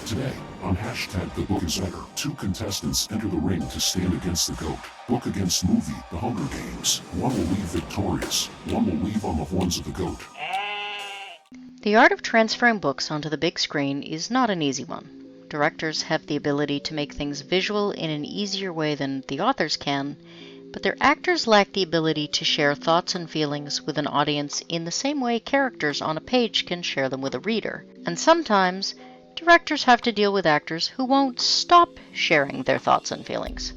Today, on hashtag TheBookisBetter, two contestants enter the ring to stand against the GOAT. Book against movie, The Hunger Games. One will leave victorious, one will leave on the horns of the GOAT. The art of transferring books onto the big screen is not an easy one. Directors have the ability to make things visual in an easier way than the authors can, but their actors lack the ability to share thoughts and feelings with an audience in the same way characters on a page can share them with a reader. And sometimes, directors have to deal with actors who won't stop sharing their thoughts and feelings.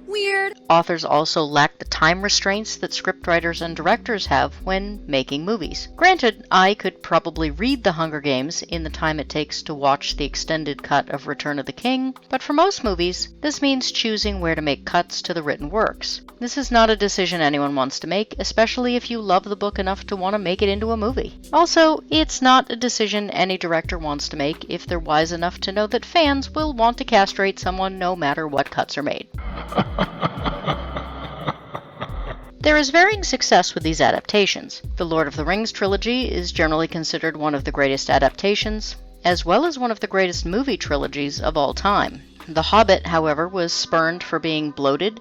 Weird. Authors also lack the time restraints that scriptwriters and directors have when making movies. Granted, I could probably read The Hunger Games in the time it takes to watch the extended cut of Return of the King, but for most movies, this means choosing where to make cuts to the written works. This is not a decision anyone wants to make, especially if you love the book enough to want to make it into a movie. Also, it's not a decision any director wants to make if they're wise enough to know that fans will want to castrate someone no matter what cuts are made. There is varying success with these adaptations. The Lord of the Rings trilogy is generally considered one of the greatest adaptations, as well as one of the greatest movie trilogies of all time. The Hobbit, however, was spurned for being bloated,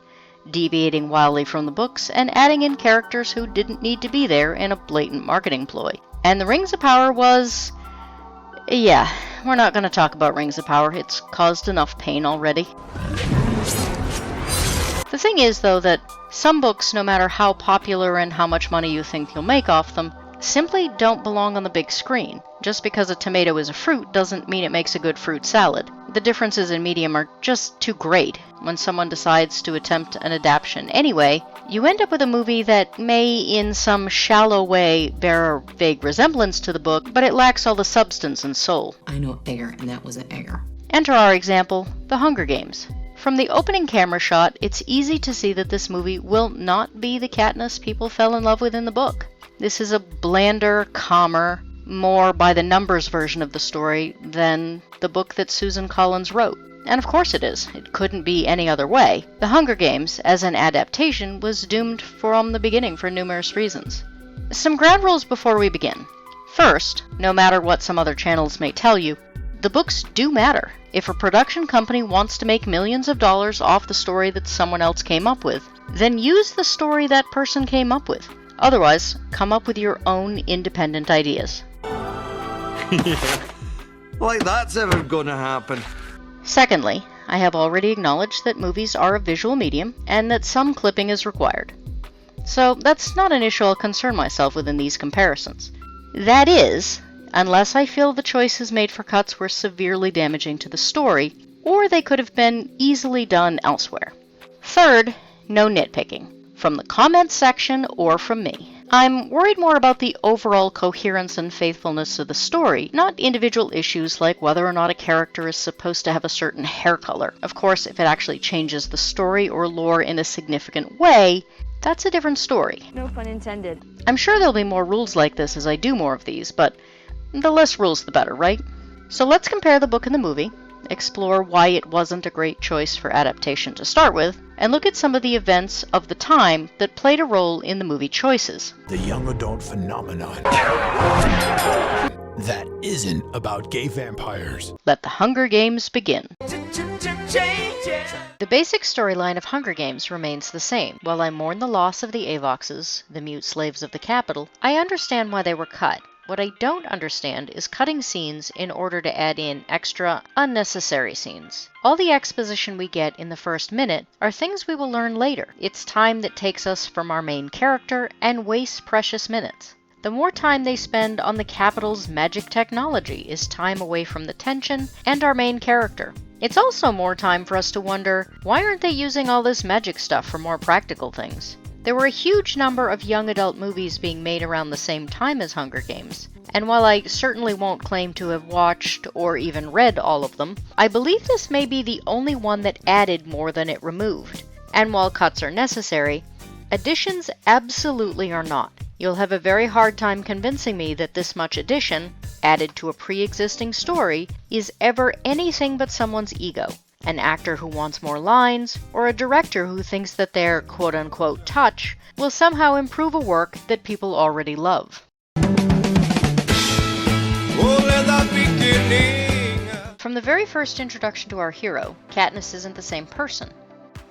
deviating wildly from the books, and adding in characters who didn't need to be there in a blatant marketing ploy. And The Rings of Power was... yeah, we're not going to talk about Rings of Power. It's caused enough pain already. The thing is, though, that some books, no matter how popular and how much money you think you'll make off them, simply don't belong on the big screen. Just because a tomato is a fruit doesn't mean it makes a good fruit salad. The differences in medium are just too great. When someone decides to attempt an adaptation anyway, you end up with a movie that may, in some shallow way, bear a vague resemblance to the book, but it lacks all the substance and soul. I know air, and that was an air. Enter our example, The Hunger Games. From the opening camera shot, it's easy to see that this movie will not be the Katniss people fell in love with in the book. This is a blander, calmer, more by-the-numbers version of the story than the book that Susan Collins wrote. And of course it is. It couldn't be any other way. The Hunger Games, as an adaptation, was doomed from the beginning for numerous reasons. Some ground rules before we begin. First, no matter what some other channels may tell you, the books do matter. If a production company wants to make millions of dollars off the story that someone else came up with, then use the story that person came up with. Otherwise, come up with your own independent ideas. Like that's ever gonna happen. Secondly, I have already acknowledged that movies are a visual medium and that some clipping is required. So that's not an issue I'll concern myself with in these comparisons. That is, unless I feel the choices made for cuts were severely damaging to the story, or they could have been easily done elsewhere. Third, no nitpicking, from the comments section or from me. I'm worried more about the overall coherence and faithfulness of the story, not individual issues like whether or not a character is supposed to have a certain hair color. Of course, if it actually changes the story or lore in a significant way, that's a different story. No pun intended. I'm sure there'll be more rules like this as I do more of these, but the less rules the better, right? So let's compare the book and the movie, explore why it wasn't a great choice for adaptation to start with, and look at some of the events of the time that played a role in the movie choices. The young adult phenomenon. That isn't about gay vampires. Let the Hunger Games begin. The basic storyline of Hunger Games remains the same. While I mourn the loss of the Avoxes, the mute slaves of the capital, I understand why they were cut. What I don't understand is cutting scenes in order to add in extra, unnecessary scenes. All the exposition we get in the first minute are things we will learn later. It's time that takes us from our main character and wastes precious minutes. The more time they spend on the capital's magic technology is time away from the tension and our main character. It's also more time for us to wonder, why aren't they using all this magic stuff for more practical things? There were a huge number of young adult movies being made around the same time as Hunger Games, and while I certainly won't claim to have watched or even read all of them, I believe this may be the only one that added more than it removed. And while cuts are necessary, additions absolutely are not. You'll have a very hard time convincing me that this much addition, added to a pre-existing story, is ever anything but someone's ego. An actor who wants more lines, or a director who thinks that their quote-unquote touch will somehow improve a work that people already love. From the very first introduction to our hero, Katniss isn't the same person.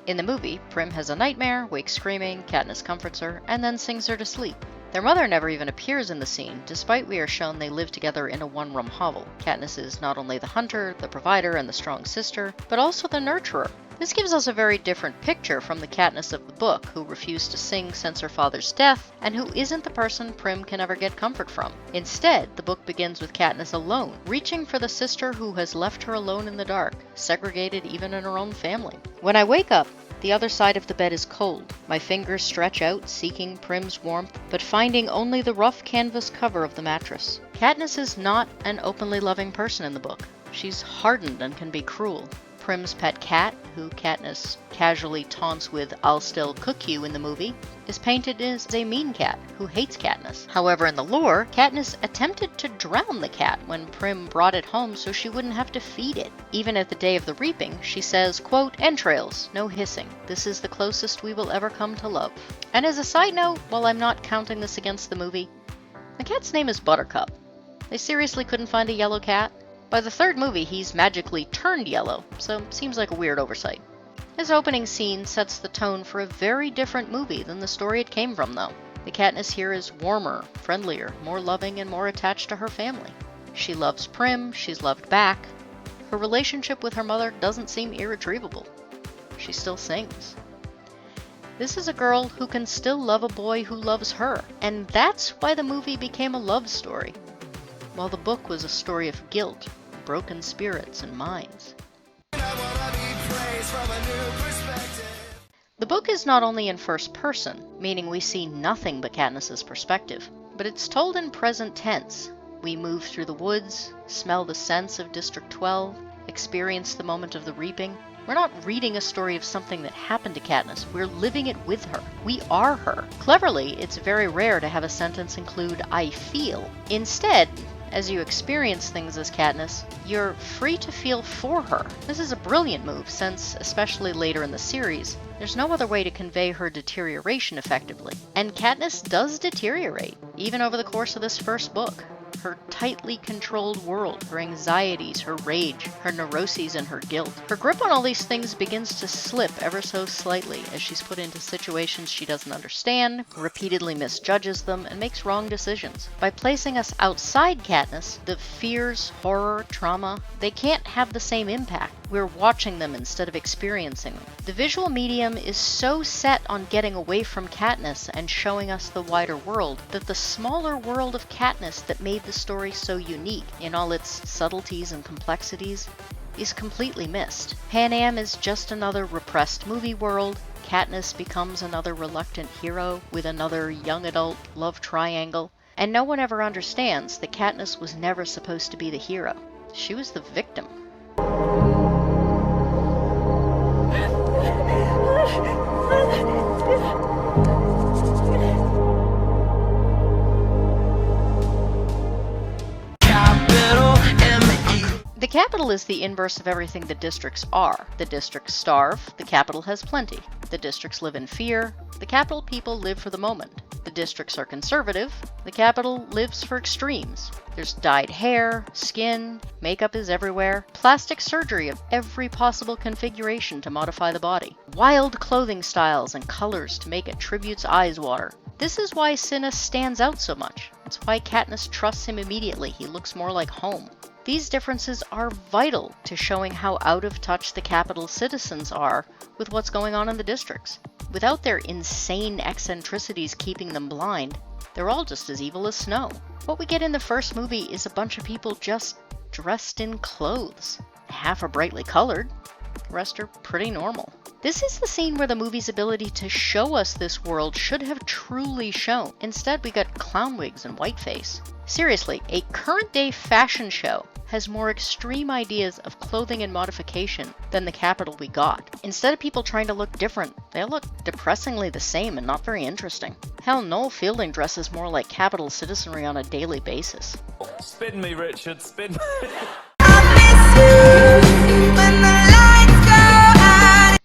In the movie, Prim has a nightmare, wakes screaming, Katniss comforts her, and then sings her to sleep. Their mother never even appears in the scene, despite we are shown they live together in a one-room hovel. Katniss is not only the hunter, the provider, and the strong sister, but also the nurturer. This gives us a very different picture from the Katniss of the book, who refused to sing since her father's death, and who isn't the person Prim can ever get comfort from. Instead, the book begins with Katniss alone, reaching for the sister who has left her alone in the dark, segregated even in her own family. When I wake up, the other side of the bed is cold. My fingers stretch out, seeking Prim's warmth, but finding only the rough canvas cover of the mattress. Katniss is not an openly loving person in the book. She's hardened and can be cruel. Prim's pet cat, who Katniss casually taunts with "I'll still cook you" in the movie, is painted as a mean cat who hates Katniss. However, in the lore, Katniss attempted to drown the cat when Prim brought it home so she wouldn't have to feed it. Even at the day of the reaping, she says, quote, "Entrails, no hissing. This is the closest we will ever come to love." And as a side note, while I'm not counting this against the movie, the cat's name is Buttercup. They seriously couldn't find a yellow cat? By the third movie, he's magically turned yellow, so seems like a weird oversight. His opening scene sets the tone for a very different movie than the story it came from, though. The Katniss here is warmer, friendlier, more loving, and more attached to her family. She loves Prim, she's loved back. Her relationship with her mother doesn't seem irretrievable. She still sings. This is a girl who can still love a boy who loves her, and that's why the movie became a love story, while the book was a story of guilt, broken spirits, and minds. The book is not only in first person, meaning we see nothing but Katniss's perspective, but it's told in present tense. We move through the woods, smell the scents of District 12, experience the moment of the reaping. We're not reading a story of something that happened to Katniss, we're living it with her. We are her. Cleverly, it's very rare to have a sentence include "I feel." Instead, as you experience things as Katniss, you're free to feel for her. This is a brilliant move since, especially later in the series, there's no other way to convey her deterioration effectively. And Katniss does deteriorate, even over the course of this first book. Her tightly controlled world, her anxieties, her rage, her neuroses, and her guilt. Her grip on all these things begins to slip ever so slightly as she's put into situations she doesn't understand, repeatedly misjudges them, and makes wrong decisions. By placing us outside Katniss, the fears, horror, trauma, they can't have the same impact. We're watching them instead of experiencing them. The visual medium is so set on getting away from Katniss and showing us the wider world that the smaller world of Katniss that made the story so unique in all its subtleties and complexities is completely missed. Pan Am is just another repressed movie world. Katniss becomes another reluctant hero with another young adult love triangle. And no one ever understands that Katniss was never supposed to be the hero. She was the victim. The capital is the inverse of everything the districts are. The districts starve, the capital has plenty. The districts live in fear, the capital people live for the moment. The districts are conservative, the capital lives for extremes. There's dyed hair, skin, makeup is everywhere, plastic surgery of every possible configuration to modify the body, wild clothing styles and colors to make a tribute's eyes water. This is why Cinna stands out so much. It's why Katniss trusts him immediately. He looks more like home. These differences are vital to showing how out of touch the capital's citizens are with what's going on in the districts. Without their insane eccentricities keeping them blind, they're all just as evil as Snow. What we get in the first movie is a bunch of people just dressed in clothes. Half are brightly colored, the rest are pretty normal. This is the scene where the movie's ability to show us this world should have truly shown. Instead, we got clown wigs and whiteface. Seriously, a current-day fashion show has more extreme ideas of clothing and modification than the capital we got. Instead of people trying to look different, they look depressingly the same and not very interesting. Hell, Noel Fielding dresses more like capital citizenry on a daily basis. Spin me, Richard, spin me.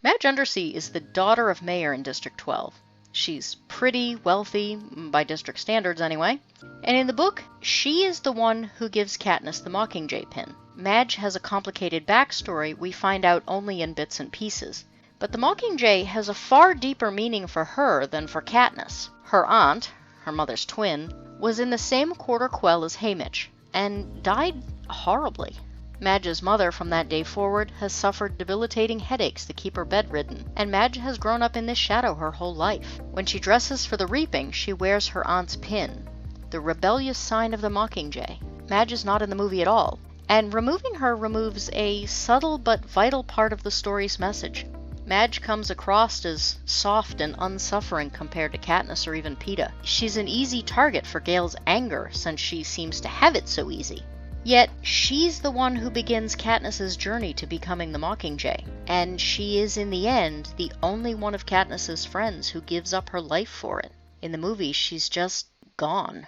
Madge Undersea is the daughter of Mayor in District 12. She's pretty, wealthy, by district standards anyway, and in the book, she is the one who gives Katniss the Mockingjay pin. Madge has a complicated backstory we find out only in bits and pieces. But the Mockingjay has a far deeper meaning for her than for Katniss. Her aunt, her mother's twin, was in the same quarter quell as Haymitch, and died horribly. Madge's mother from that day forward has suffered debilitating headaches that keep her bedridden, and Madge has grown up in this shadow her whole life. When she dresses for the reaping, she wears her aunt's pin, the rebellious sign of the Mockingjay. Madge is not in the movie at all, and removing her removes a subtle but vital part of the story's message. Madge comes across as soft and unsuffering compared to Katniss or even Peeta. She's an easy target for Gale's anger since she seems to have it so easy. Yet, she's the one who begins Katniss's journey to becoming the Mockingjay, and she is in the end the only one of Katniss's friends who gives up her life for it. In the movie, she's just gone.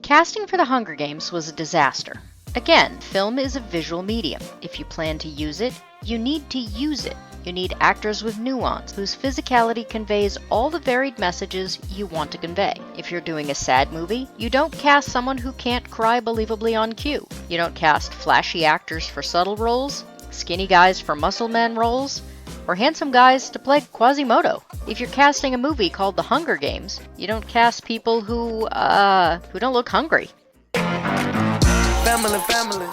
Casting for the Hunger Games was a disaster. Again, film is a visual medium. If you plan to use it, you need to use it. You need actors with nuance, whose physicality conveys all the varied messages you want to convey. If you're doing a sad movie, you don't cast someone who can't cry believably on cue. You don't cast flashy actors for subtle roles, skinny guys for muscle man roles, or handsome guys to play Quasimodo. If you're casting a movie called The Hunger Games, you don't cast people who don't look hungry. Family.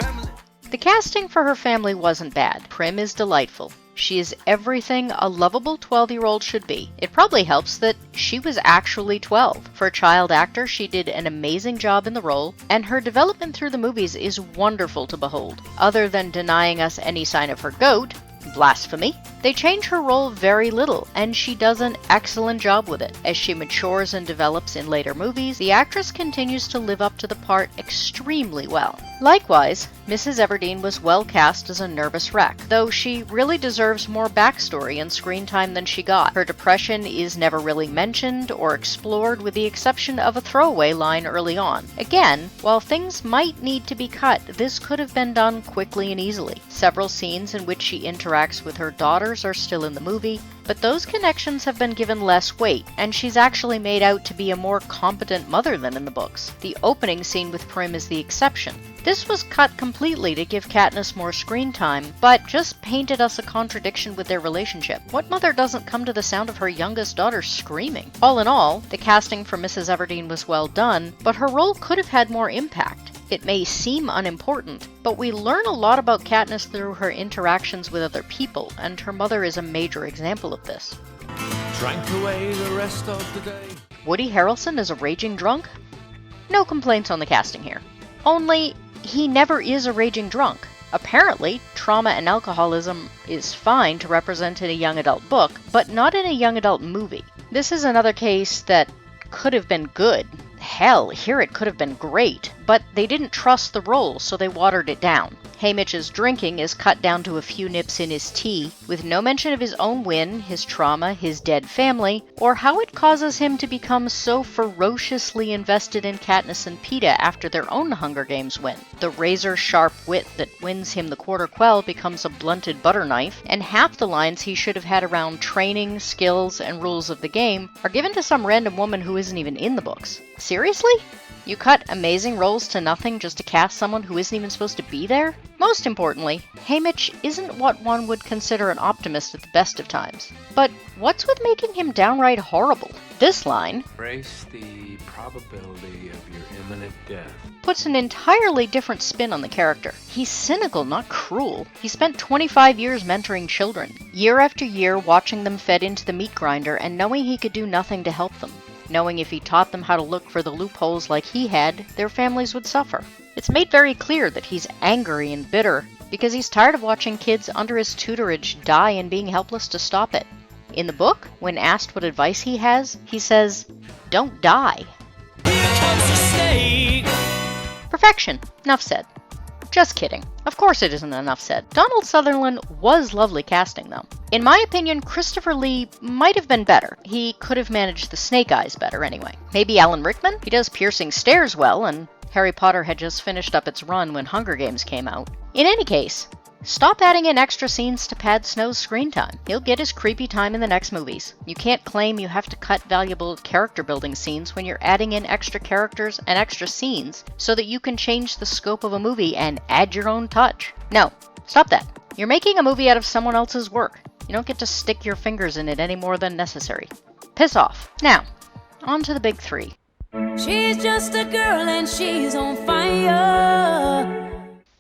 The casting for her family wasn't bad. Prim is delightful. She is everything a lovable 12-year-old should be. It probably helps that she was actually 12. For a child actor, she did an amazing job in the role, and her development through the movies is wonderful to behold. Other than denying us any sign of her goat, blasphemy, they change her role very little, and she does an excellent job with it. As she matures and develops in later movies, the actress continues to live up to the part extremely well. Likewise, Mrs. Everdeen was well cast as a nervous wreck, though she really deserves more backstory and screen time than she got. Her depression is never really mentioned or explored with the exception of a throwaway line early on. Again, while things might need to be cut, this could have been done quickly and easily. Several scenes in which she interacts with her daughters are still in the movie, but those connections have been given less weight, and she's actually made out to be a more competent mother than in the books. The opening scene with Prim is the exception. This was cut completely to give Katniss more screen time, but just painted us a contradiction with their relationship. What mother doesn't come to the sound of her youngest daughter screaming? All in all, the casting for Mrs. Everdeen was well done, but her role could have had more impact. It may seem unimportant, but we learn a lot about Katniss through her interactions with other people, and her mother is a major example of this. Drank away the rest of the day. Woody Harrelson is a raging drunk? No complaints on the casting here. Only, he never is a raging drunk. Apparently, trauma and alcoholism is fine to represent in a young adult book, but not in a young adult movie. This is another case that could have been good. Hell, here it could have been great, but they didn't trust the role, so they watered it down. Haymitch's drinking is cut down to a few nips in his tea, with no mention of his own win, his trauma, his dead family, or how it causes him to become so ferociously invested in Katniss and Peeta after their own Hunger Games win. The razor-sharp wit that wins him the quarter quell becomes a blunted butter knife, and half the lines he should have had around training, skills, and rules of the game are given to some random woman who isn't even in the books. Seriously? You cut amazing roles to nothing just to cast someone who isn't even supposed to be there? Most importantly, Haymitch isn't what one would consider an optimist at the best of times. But what's with making him downright horrible? This line, Embrace the probability of your imminent death, puts an entirely different spin on the character. He's cynical, not cruel. He spent 25 years mentoring children, year after year watching them fed into the meat grinder and knowing he could do nothing to help them. Knowing if he taught them how to look for the loopholes like he had, their families would suffer. It's made very clear that he's angry and bitter because he's tired of watching kids under his tutorage die and being helpless to stop it. In the book, when asked what advice he has, he says, "Don't die." Perfection. Enough said. Just kidding. Of course it isn't enough said. Donald Sutherland was lovely casting, though. In my opinion, Christopher Lee might have been better. He could have managed the snake eyes better anyway. Maybe Alan Rickman? He does piercing stares well, and Harry Potter had just finished up its run when Hunger Games came out. In any case, Stop adding in extra scenes to pad Snow's screen time. He'll get his creepy time in the next movies. You can't claim you have to cut valuable character building scenes when you're adding in extra characters and extra scenes so that you can change the scope of a movie and add your own touch. No, stop that. You're making a movie out of someone else's work. You don't get to stick your fingers in it any more than necessary. Piss off. Now, on to the big three. She's just a girl and she's on fire.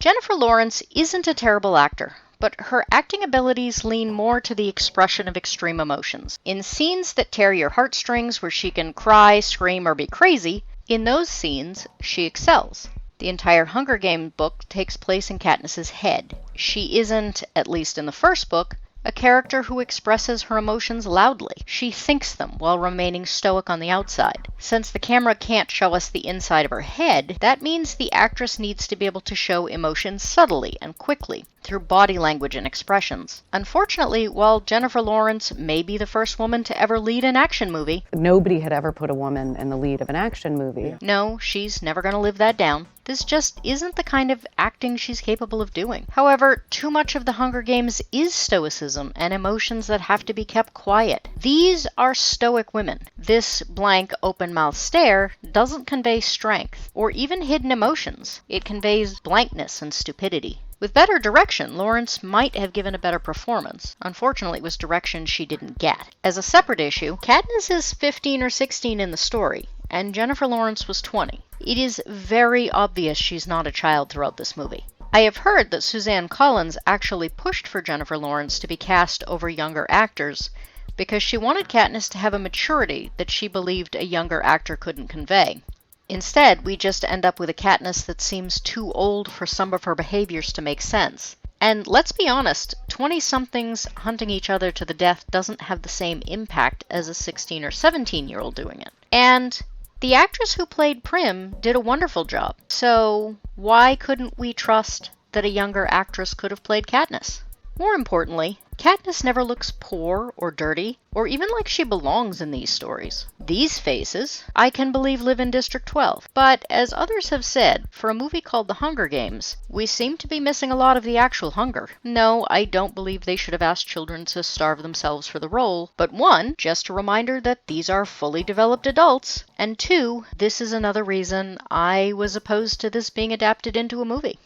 Jennifer Lawrence isn't a terrible actor, but her acting abilities lean more to the expression of extreme emotions. In scenes that tear your heartstrings where she can cry, scream, or be crazy, in those scenes, she excels. The entire Hunger Games book takes place in Katniss's head. She isn't, at least in the first book, a character who expresses her emotions loudly. She thinks them while remaining stoic on the outside. Since the camera can't show us the inside of her head, that means the actress needs to be able to show emotions subtly and quickly, through body language and expressions. Unfortunately, while Jennifer Lawrence may be the first woman to ever lead an action movie, nobody had ever put a woman in the lead of an action movie. No, she's never going to live that down. This just isn't the kind of acting she's capable of doing. However, too much of the Hunger Games is stoicism and emotions that have to be kept quiet. These are stoic women. This blank, open-mouthed stare doesn't convey strength or even hidden emotions. It conveys blankness and stupidity. With better direction, Lawrence might have given a better performance. Unfortunately, it was direction she didn't get. As a separate issue, Katniss is 15 or 16 in the story, and Jennifer Lawrence was 20. It is very obvious she's not a child throughout this movie. I have heard that Suzanne Collins actually pushed for Jennifer Lawrence to be cast over younger actors because she wanted Katniss to have a maturity that she believed a younger actor couldn't convey. Instead, we just end up with a Katniss that seems too old for some of her behaviors to make sense. And let's be honest, 20-somethings hunting each other to the death doesn't have the same impact as a 16 or 17-year-old doing it. And the actress who played Prim did a wonderful job. So why couldn't we trust that a younger actress could have played Katniss? More importantly, Katniss never looks poor or dirty, or even like she belongs in these stories. These faces, I can believe live in District 12. But as others have said, for a movie called The Hunger Games, we seem to be missing a lot of the actual hunger. No, I don't believe they should have asked children to starve themselves for the role, but one, just a reminder that these are fully developed adults, and two, this is another reason I was opposed to this being adapted into a movie.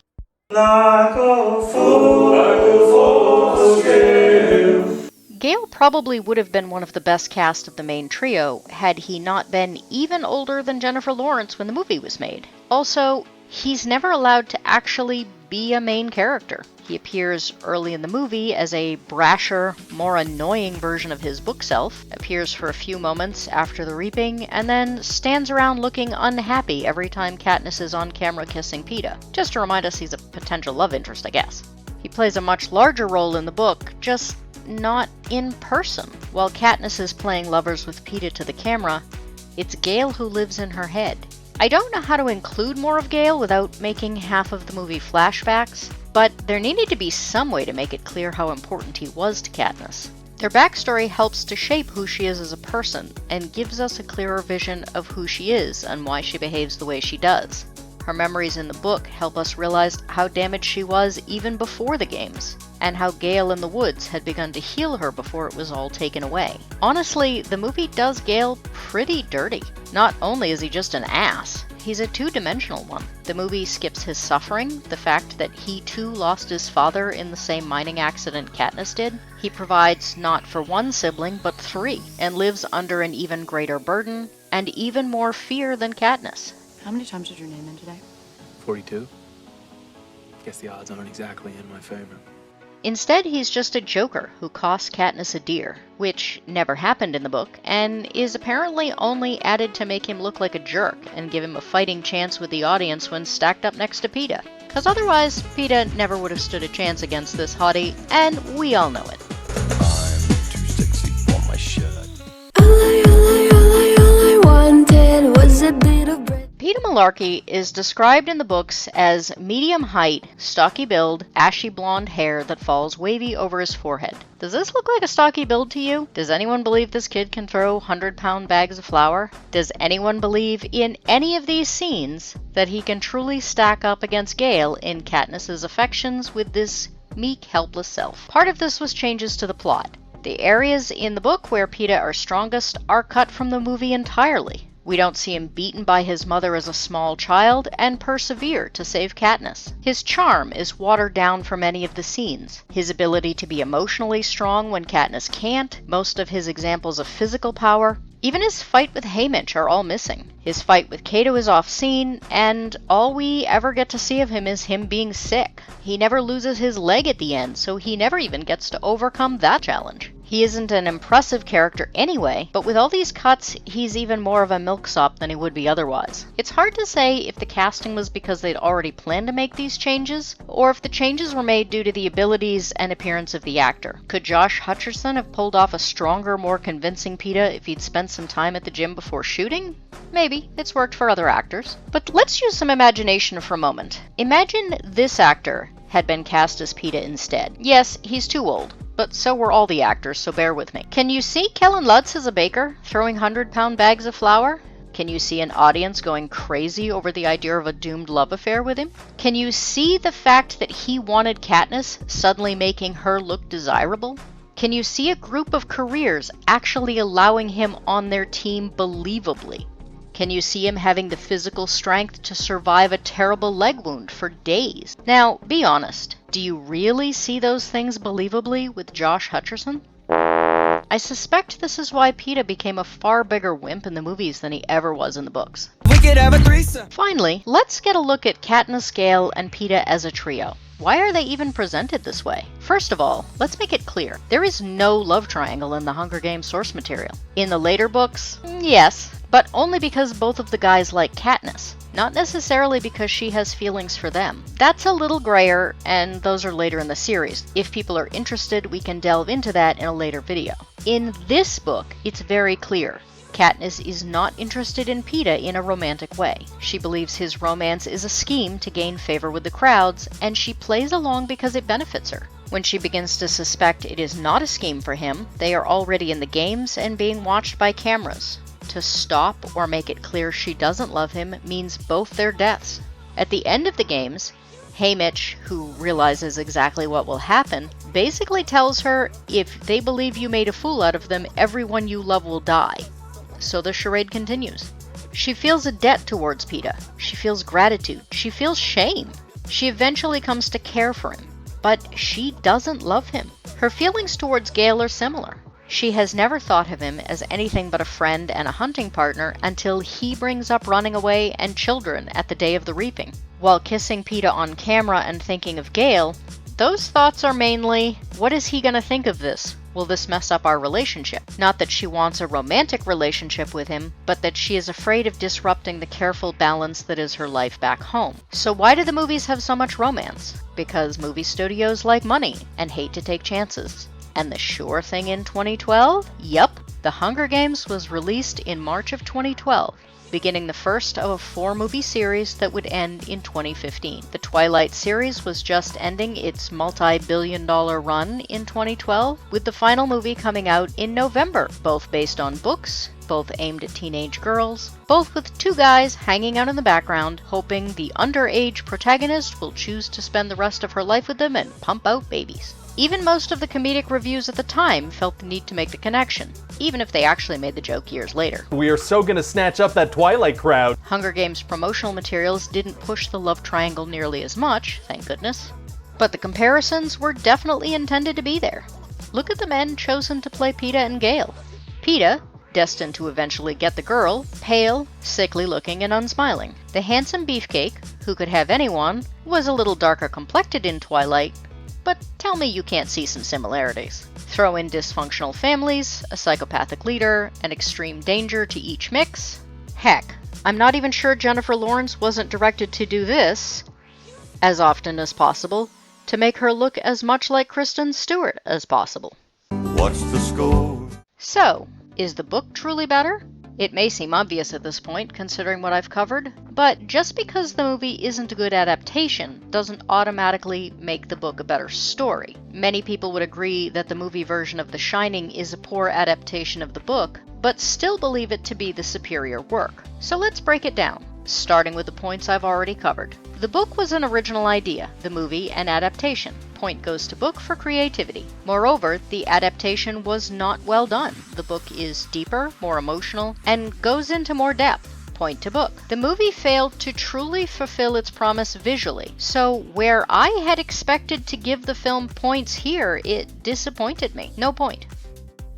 Gale probably would have been one of the best cast of the main trio had he not been even older than Jennifer Lawrence when the movie was made. Also, he's never allowed to actually be a main character. He appears early in the movie as a brasher, more annoying version of his book self, appears for a few moments after the reaping, and then stands around looking unhappy every time Katniss is on camera kissing Peeta. Just to remind us he's a potential love interest, I guess. He plays a much larger role in the book, just not in person. While Katniss is playing lovers with Peeta to the camera, it's Gale who lives in her head. I don't know how to include more of Gale without making half of the movie flashbacks, but there needed to be some way to make it clear how important he was to Katniss. Their backstory helps to shape who she is as a person, and gives us a clearer vision of who she is and why she behaves the way she does. Her memories in the book help us realize how damaged she was even before the games, and how Gale in the woods had begun to heal her before it was all taken away. Honestly, the movie does Gale pretty dirty. Not only is he just an ass, he's a two-dimensional one. The movie skips his suffering, the fact that he too lost his father in the same mining accident Katniss did. He provides not for one sibling, but three, and lives under an even greater burden, and even more fear than Katniss. How many times did your name in today? 42. Guess the odds aren't exactly in my favor. Instead, he's just a joker who costs Katniss a deer, which never happened in the book, and is apparently only added to make him look like a jerk and give him a fighting chance with the audience when stacked up next to Peeta. Cause otherwise, Peeta never would have stood a chance against this hottie, and we all know it. I'm too sexy for my shirt. All I wanted was a bit of bread. Peeta Malarkey is described in the books as medium height, stocky build, ashy blonde hair that falls wavy over his forehead. Does this look like a stocky build to you? Does anyone believe this kid can throw 100-pound bags of flour? Does anyone believe in any of these scenes that he can truly stack up against Gale in Katniss's affections with this meek, helpless self. Part of this was changes to the plot. The areas in the book where Peeta are strongest are cut from the movie entirely. We don't see him beaten by his mother as a small child and persevere to save Katniss. His charm is watered down for many of the scenes. His ability to be emotionally strong when Katniss can't, most of his examples of physical power, even his fight with Haymitch are all missing. His fight with Cato is off scene, and all we ever get to see of him is him being sick. He never loses his leg at the end, so he never even gets to overcome that challenge. He isn't an impressive character anyway, but with all these cuts, he's even more of a milksop than he would be otherwise. It's hard to say if the casting was because they'd already planned to make these changes, or if the changes were made due to the abilities and appearance of the actor. Could Josh Hutcherson have pulled off a stronger, more convincing Peeta if he'd spent some time at the gym before shooting? Maybe. It's worked for other actors. But let's use some imagination for a moment. Imagine this actor had been cast as Peeta instead. Yes, he's too old, but so were all the actors, so bear with me. Can you see Kellen Lutz as a baker, throwing 100-pound bags of flour? Can you see an audience going crazy over the idea of a doomed love affair with him? Can you see the fact that he wanted Katniss suddenly making her look desirable? Can you see a group of careers actually allowing him on their team believably? Can you see him having the physical strength to survive a terrible leg wound for days? Now, be honest. Do you really see those things believably with Josh Hutcherson? I suspect this is why Peeta became a far bigger wimp in the movies than he ever was in the books. We could have a threesome. Finally, let's get a look at Katniss, Gale, and Peeta as a trio. Why are they even presented this way? First of all, let's make it clear. There is no love triangle in the Hunger Games source material. In the later books, yes, but only because both of the guys like Katniss, not necessarily because she has feelings for them. That's a little grayer, and those are later in the series. If people are interested, we can delve into that in a later video. In this book, it's very clear. Katniss is not interested in Peeta in a romantic way. She believes his romance is a scheme to gain favor with the crowds, and she plays along because it benefits her. When she begins to suspect it is not a scheme for him, they are already in the games and being watched by cameras. To stop or make it clear she doesn't love him means both their deaths. At the end of the games, Haymitch, who realizes exactly what will happen, basically tells her, if they believe you made a fool out of them, everyone you love will die. So the charade continues. She feels a debt towards Peeta. She feels gratitude. She feels shame. She eventually comes to care for him. But she doesn't love him. Her feelings towards Gale are similar. She has never thought of him as anything but a friend and a hunting partner until he brings up running away and children at the day of the reaping. While kissing Peeta on camera and thinking of Gale, those thoughts are mainly, what is he going to think of this? Will this mess up our relationship? Not that she wants a romantic relationship with him, but that she is afraid of disrupting the careful balance that is her life back home. So why do the movies have so much romance? Because movie studios like money and hate to take chances. And the sure thing in 2012? Yup, The Hunger Games was released in March of 2012, beginning the first of a 4-movie series that would end in 2015. The Twilight series was just ending its multi-billion-dollar run in 2012, with the final movie coming out in November, both based on books, both aimed at teenage girls, both with 2 guys hanging out in the background, hoping the underage protagonist will choose to spend the rest of her life with them and pump out babies. Even most of the comedic reviews at the time felt the need to make the connection, even if they actually made the joke years later. We are so gonna snatch up that Twilight crowd. Hunger Games promotional materials didn't push the love triangle nearly as much, thank goodness. But the comparisons were definitely intended to be there. Look at the men chosen to play Peeta and Gale. Peeta, destined to eventually get the girl, pale, sickly looking and unsmiling. The handsome beefcake, who could have anyone, was a little darker complected in Twilight, but tell me you can't see some similarities. Throw in dysfunctional families, a psychopathic leader, and extreme danger to each mix. Heck, I'm not even sure Jennifer Lawrence wasn't directed to do this, as often as possible, to make her look as much like Kristen Stewart as possible. What's the score? So, is the book truly better? It may seem obvious at this point, considering what I've covered, but just because the movie isn't a good adaptation doesn't automatically make the book a better story. Many people would agree that the movie version of The Shining is a poor adaptation of the book, but still believe it to be the superior work. So let's break it down, starting with the points I've already covered. The book was an original idea, the movie an adaptation. point goes to book for creativity. Moreover, the adaptation was not well done. The book is deeper, more emotional, and goes into more depth. Point to book. The movie failed to truly fulfill its promise visually, so where I had expected to give the film points here, it disappointed me. No point.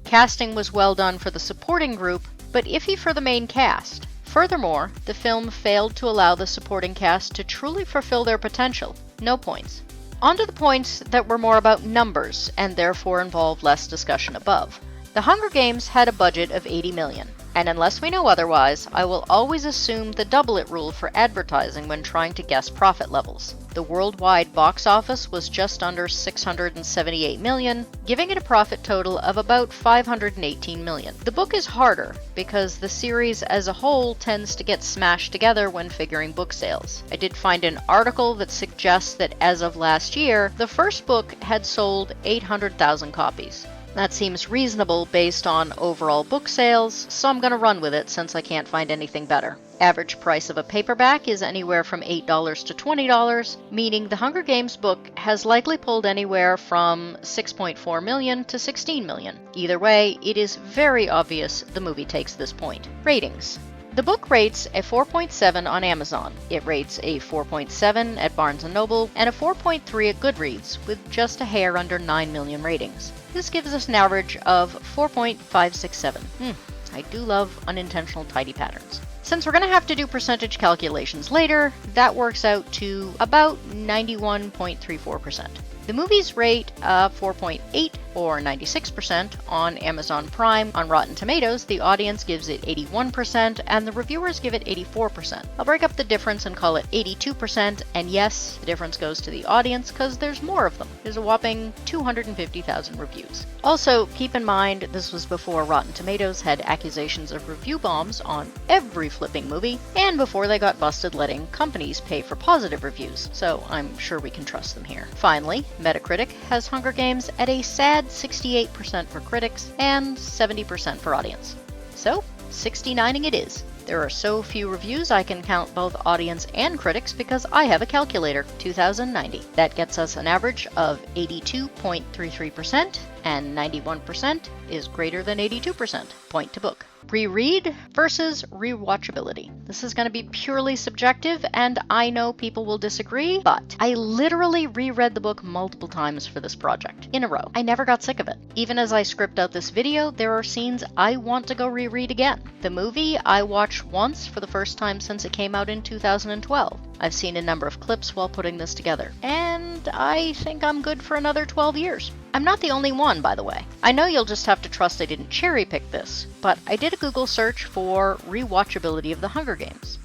Casting was well done for the supporting group, but iffy for the main cast. Furthermore, the film failed to allow the supporting cast to truly fulfill their potential. No points. On to the points that were more about numbers, and therefore involve less discussion above. The Hunger Games had a budget of $80 million. And unless we know otherwise, I will always assume the double-it rule for advertising when trying to guess profit levels. The worldwide box office was just under $678 million, giving it a profit total of about $518 million. The book is harder because the series as a whole tends to get smashed together when figuring book sales. I did find an article that suggests that as of last year, the first book had sold 800,000 copies. That seems reasonable based on overall book sales, so I'm going to run with it since I can't find anything better. Average price of a paperback is anywhere from $8 to $20, meaning the Hunger Games book has likely pulled anywhere from $6.4 million to $16 million. Either way, it is very obvious the movie takes this point. Ratings. The book rates a 4.7 on Amazon. It rates a 4.7 at Barnes & Noble and a 4.3 at Goodreads, with just a hair under 9 million ratings. This gives us an average of 4.567. I do love unintentional tidy patterns. Since we're going to have to do percentage calculations later, that works out to about 91.34%. The movies rate 4.8 or 96% on Amazon Prime. On Rotten Tomatoes, the audience gives it 81% and the reviewers give it 84%. I'll break up the difference and call it 82%, and yes, the difference goes to the audience because there's more of them. There's a whopping 250,000 reviews. Also, keep in mind, this was before Rotten Tomatoes had accusations of review bombs on every flipping movie, and before they got busted letting companies pay for positive reviews, so I'm sure we can trust them here. Finally, Metacritic has Hunger Games at a sad 68% for critics and 70% for audience. So, 69ing it is. There are so few reviews I can count both audience and critics because I have a calculator, 2090. That gets us an average of 82.33%, and 91% is greater than 82%. Point to book. Reread versus rewatchability. This is going to be purely subjective, and I know people will disagree, but I literally reread the book multiple times for this project, in a row. I never got sick of it. Even as I script out this video, there are scenes I want to go reread again. The movie I watched once for the first time since it came out in 2012. I've seen a number of clips while putting this together, and I think I'm good for another 12 years. I'm not the only one, by the way. I know you'll just have to trust I didn't cherry pick this, but I did a Google search for rewatchability of the Hunger Games.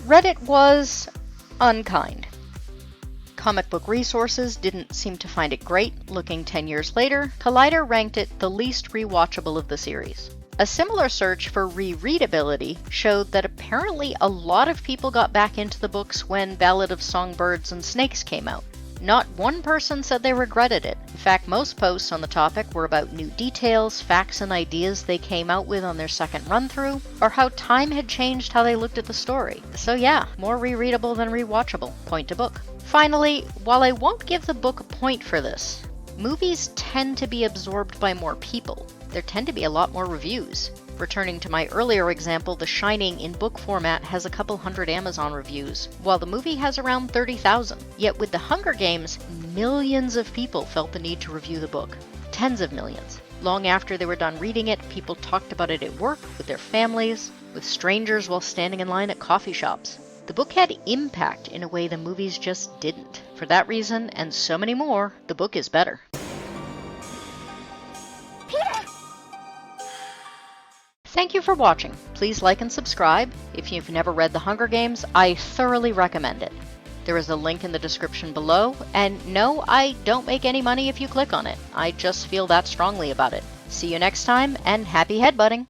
Reddit was unkind. Comic book resources didn't seem to find it great. Looking 10 years later, Collider ranked it the least rewatchable of the series. A similar search for rereadability showed that apparently a lot of people got back into the books when Ballad of Songbirds and Snakes came out. Not one person said they regretted it. In fact, most posts on the topic were about new details, facts, and ideas they came out with on their second run-through, or how time had changed how they looked at the story. So yeah, more rereadable than rewatchable. Point to book. Finally, while I won't give the book a point for this, movies tend to be absorbed by more people. There tend to be a lot more reviews. Returning to my earlier example, The Shining in book format has a couple hundred Amazon reviews, while the movie has around 30,000. Yet with The Hunger Games, millions of people felt the need to review the book. Tens of millions. Long after they were done reading it, people talked about it at work, with their families, with strangers while standing in line at coffee shops. The book had impact in a way the movies just didn't. For that reason, and so many more, the book is better. Thank you for watching. Please like and subscribe. If you've never read The Hunger Games, I thoroughly recommend it. There is a link in the description below, and no, I don't make any money if you click on it. I just feel that strongly about it. See you next time, and happy headbutting!